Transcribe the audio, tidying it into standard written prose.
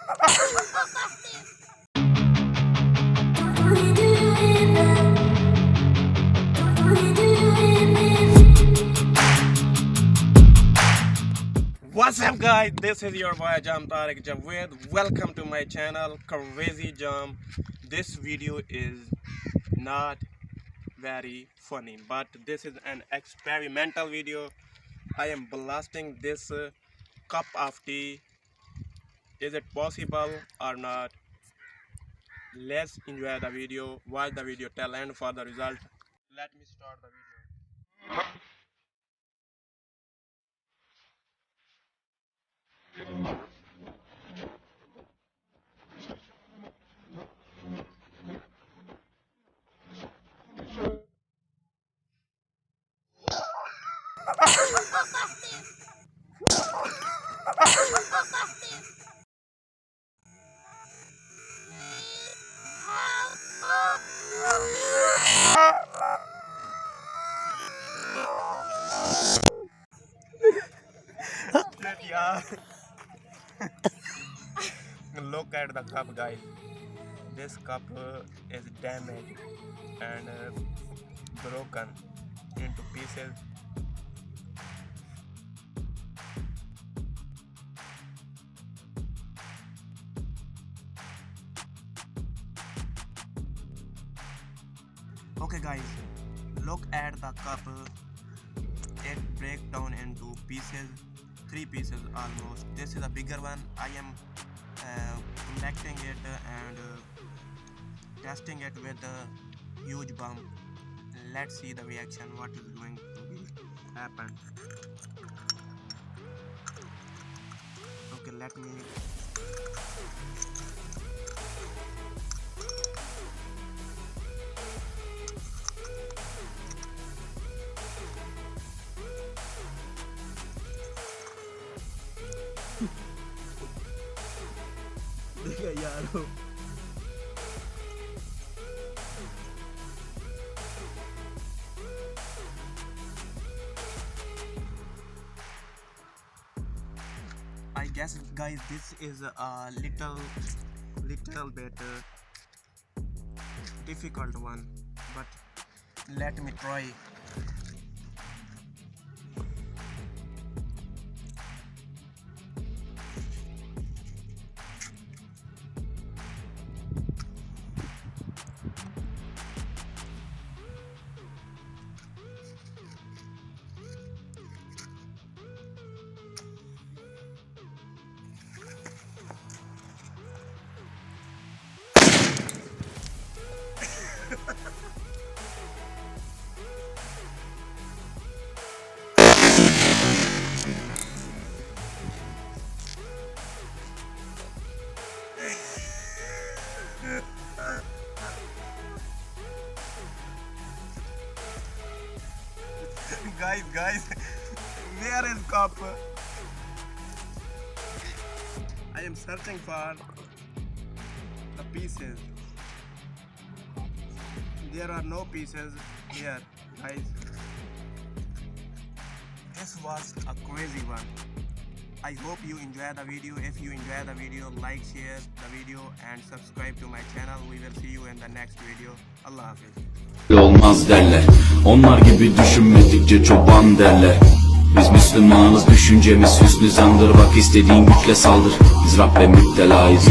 What's up guys, this is your boy JaaM. Welcome to my channel Crazy JaaM. This video is not very funny, but this is an experimental video. I am blasting this cup of tea. Is it possible or not? Let's enjoy the video, watch the video till end for the result. Let me start the video. Look at the cup, guys. This cup is damaged and broken into pieces. Okay guys, look at the cup. It breaks down into pieces, 3 pieces almost. This is a bigger one. I am collecting it and testing it with a huge bump. Let's see the reaction, what is going to be happen. Okay, let me Yaaro I guess guys this is a little bit difficult one, but let me try. guys, where is cup? I am searching for the pieces. There are no pieces here, guys. This was a crazy one. I hope you enjoy the video. If you enjoy the video, like, share the video and subscribe to my channel. We will see you in the next video. Allah Hafiz. Olmaz derler. Onlar gibi düşünmedikçe çoban derler. Biz Müslümanız, düşüncemiz hüsnü zandır. Bak istediğin güçle saldır. Biz Rabbe müptelayız.